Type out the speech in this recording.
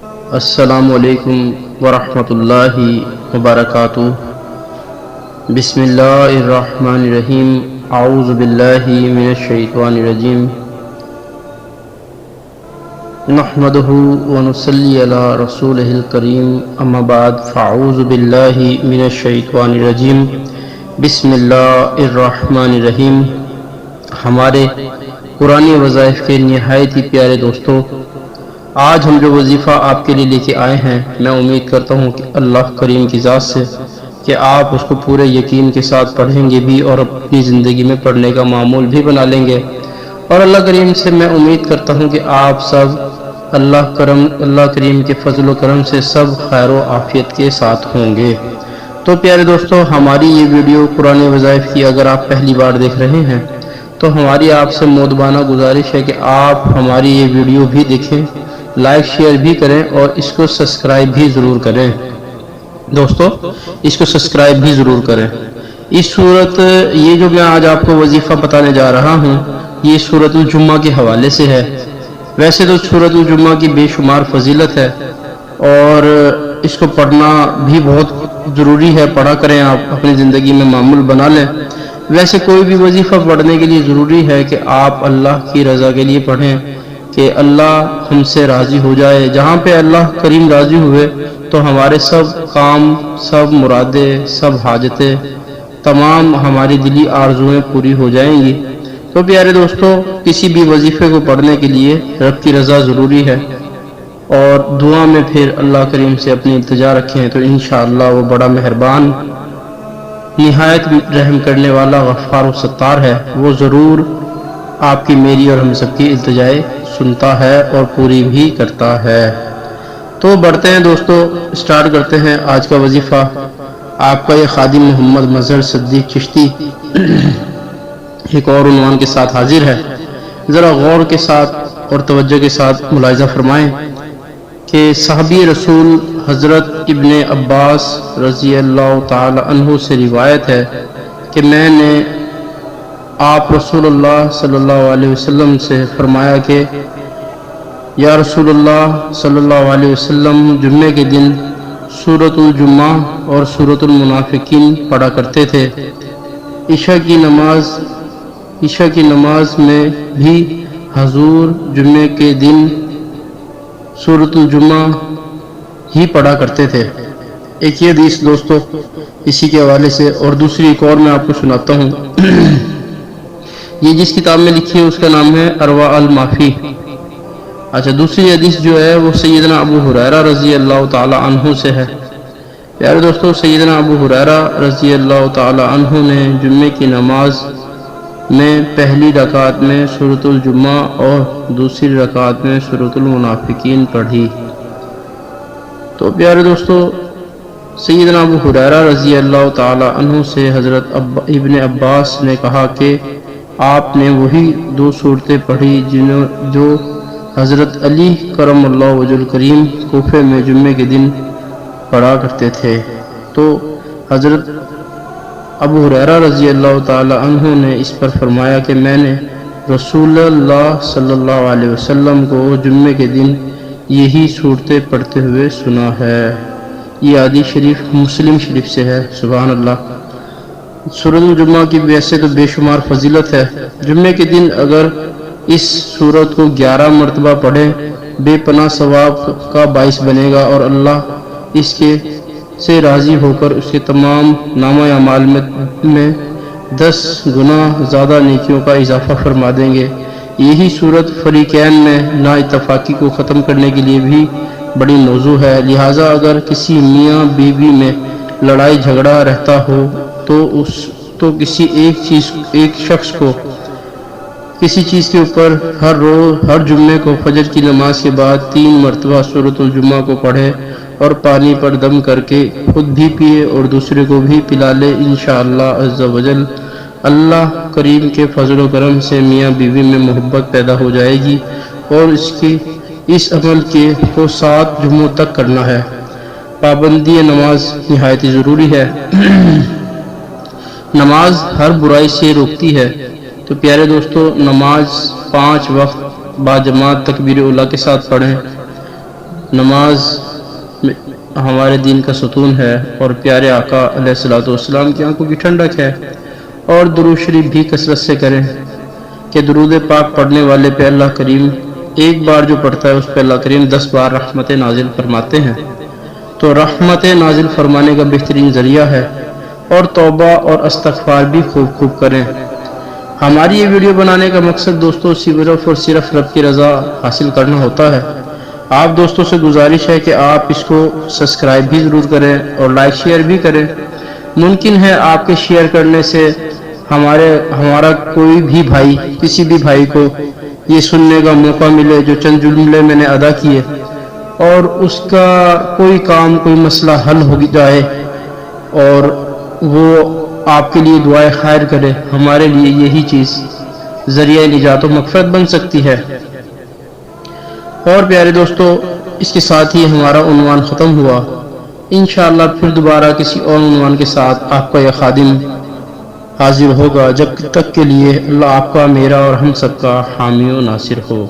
السلام علیکم ورحمۃ اللہ وبرکاتہ۔ بسم اللہ الرحمن الرحیم۔ اعوذ باللہ من الشیطان الرجیم۔ نحمدہ ونصلی علی رسولہ الکریم، اما بعد فاعوذ باللہ من الشیطان الرجیم۔ بسم اللہ الرحمن الرحیم۔ ہمارے قرآنی وظائف کے نہایت ہی پیارے دوستوں، آج ہم جو وظیفہ آپ کے لیے لے کے آئے ہیں، میں امید کرتا ہوں کہ اللہ کریم کی ذات سے کہ آپ اس کو پورے یقین کے ساتھ پڑھیں گے بھی اور اپنی زندگی میں پڑھنے کا معمول بھی بنا لیں گے، اور اللہ کریم سے میں امید کرتا ہوں کہ آپ سب اللہ کریم کے فضل و کرم سے سب خیر و عافیت کے ساتھ ہوں گے۔ تو پیارے دوستوں، ہماری یہ ویڈیو قرآن وظائف کی اگر آپ پہلی بار دیکھ رہے ہیں تو ہماری آپ سے مودبانہ گزارش ہے کہ آپ ہماری یہ ویڈیو بھی دیکھیں، لائک شیئر بھی کریں اور اس کو سبسکرائب بھی ضرور کریں۔ دوستو، اس کو سبسکرائب بھی ضرور کریں۔ یہ جو میں آج آپ کو وظیفہ بتانے جا رہا ہوں، یہ سورۃ الجمعہ کے حوالے سے ہے۔ ویسے تو سورۃ الجمعہ کی بے شمار فضیلت ہے اور اس کو پڑھنا بھی بہت ضروری ہے، پڑھا کریں، آپ اپنی زندگی میں معمول بنا لیں۔ ویسے کوئی بھی وظیفہ پڑھنے کے لیے ضروری ہے کہ آپ اللہ کی رضا کے لیے پڑھیں، کہ اللہ ہم سے راضی ہو جائے۔ جہاں پہ اللہ کریم راضی ہوئے تو ہمارے سب کام، سب مرادیں، سب حاجتیں، تمام ہماری دلی آرزویں پوری ہو جائیں گی۔ تو پیارے دوستو، کسی بھی وظیفے کو پڑھنے کے لیے رب کی رضا ضروری ہے، اور دعا میں پھر اللہ کریم سے اپنی التجا رکھیں تو انشاءاللہ وہ بڑا مہربان، نہایت رحم کرنے والا، غفار و ستار ہے۔ وہ ضرور آپ کی، میری اور ہم سب کی التجائیں سنتا ہے اور پوری بھی کرتا ہے۔ تو بڑھتے ہیں دوستو، سٹارٹ کرتے ہیں آج کا وظیفہ۔ آپ کا یہ خادم محمد مظہر صدیق چشتی ایک اور عنوان کے ساتھ حاضر ہے۔ ذرا غور کے ساتھ اور توجہ کے ساتھ ملاحظہ فرمائیں کہ صحابی رسول حضرت ابن عباس رضی اللہ تعالی عنہ سے روایت ہے کہ میں نے آپ رسول اللہ صلی اللہ علیہ وسلم سے فرمایا کہ یا رسول اللہ صلی اللہ علیہ وسلم جمعے کے دن سورۃ الجمعہ اور سورۃ المنافقین پڑھا کرتے تھے۔ عشاء کی نماز میں بھی حضور جمعے کے دن سورۃ الجمعہ ہی پڑھا کرتے تھے۔ ایک یہ حدیث دوستو اسی کے حوالے سے، اور دوسری ایک اور میں آپ کو سناتا ہوں۔ یہ جس کتاب میں لکھی ہے اس کا نام ہے ارواح المافی۔ اچھا، دوسری حدیث جو ہے وہ سیدنا ابو ہریرہ رضی اللہ تعالی عنہ سے ہے۔ پیارے دوستو، سیدنا ابو ہریرہ رضی اللہ تعالی عنہ نے جمعے کی نماز میں پہلی رکعت میں سورۃ الجمعہ اور دوسری رکعت میں سورۃ المنافقین پڑھی۔ تو پیارے دوستو، سیدنا ابو ہریرہ رضی اللہ تعالی عنہ سے حضرت ابن عباس نے کہا کہ آپ نے وہی دو صورتیں پڑھی جو حضرت علی کرم اللہ وجہ الکریم کوفے میں جمعے کے دن پڑھا کرتے تھے۔ تو حضرت ابو ہریرہ رضی اللہ تعالی عنہ نے اس پر فرمایا کہ میں نے رسول اللہ صلی اللہ علیہ وسلم کو جمعے کے دن یہی صورتیں پڑھتے ہوئے سنا ہے۔ یہ حدیث شریف مسلم شریف سے ہے۔ سبحان اللہ۔ سورۃ الجمعہ کی ویسے تو بے شمار فضیلت ہے۔ جمعے کے دن اگر اس سورت کو 11 مرتبہ پڑھیں، بے پناہ ثواب کا باعث بنے گا، اور اللہ اس کے سے راضی ہو کر اس کے تمام نامہ اعمال میں 10 گنا زیادہ نیکیوں کا اضافہ فرما دیں گے۔ یہی صورت فریقین میں نا اتفاقی کو ختم کرنے کے لیے بھی بڑی موضوع ہے۔ لہٰذا اگر کسی میاں بیوی میں لڑائی جھگڑا رہتا ہو تو کسی ایک شخص کو کسی چیز کے اوپر ہر جمعے کو فجر کی نماز کے بعد 3 مرتبہ سورۃ الجمعہ کو پڑھے اور پانی پر دم کر کے خود بھی پیے اور دوسرے کو بھی پلا لے، انشاءاللہ عز و جل اللہ کریم کے فضل و کرم سے میاں بیوی میں محبت پیدا ہو جائے گی۔ اور اس عمل کو 7 جمعوں تک کرنا ہے۔ پابندی نماز نہایت ضروری ہے۔ نماز ہر برائی سے روکتی ہے۔ تو پیارے دوستو، نماز 5 وقت با جماعت تکبیر اولیٰ کے ساتھ پڑھیں۔ نماز ہمارے دین کا ستون ہے اور پیارے آقا علیہ الصلوۃ والسلام کی آنکھوں کی ٹھنڈک ہے۔ اور درود شریف بھی کثرت سے کریں کہ درود پاک پڑھنے والے پہ اللہ کریم ایک بار جو پڑھتا ہے اس پہ اللہ کریم 10 بار رحمت نازل فرماتے ہیں۔ تو رحمت نازل فرمانے کا بہترین ذریعہ ہے، اور توبہ اور استغفار بھی خوب کریں۔ ہماری یہ ویڈیو بنانے کا مقصد دوستوں صرف اور صرف رب کی رضا حاصل کرنا ہوتا ہے۔ آپ دوستوں سے گزارش ہے کہ آپ اس کو سبسکرائب بھی ضرور کریں اور لائک شیئر بھی کریں۔ ممکن ہے آپ کے شیئر کرنے سے ہمارا کوئی بھی بھائی، کسی بھی بھائی کو یہ سننے کا موقع ملے جو چند جملے میں نے ادا کیے، اور اس کا کوئی کام، کوئی مسئلہ حل ہو جائے اور وہ آپ کے لیے دعائے خیر کرے۔ ہمارے لیے یہی چیز ذریعہ نجات و مغفرت بن سکتی ہے۔ اور پیارے دوستو، اس کے ساتھ ہی ہمارا عنوان ختم ہوا۔ انشاءاللہ پھر دوبارہ کسی اور عنوان کے ساتھ آپ کا یہ خادم حاضر ہوگا۔ جب تک کے لیے اللہ آپ کا، میرا اور ہم سب کا حامی و ناصر ہو۔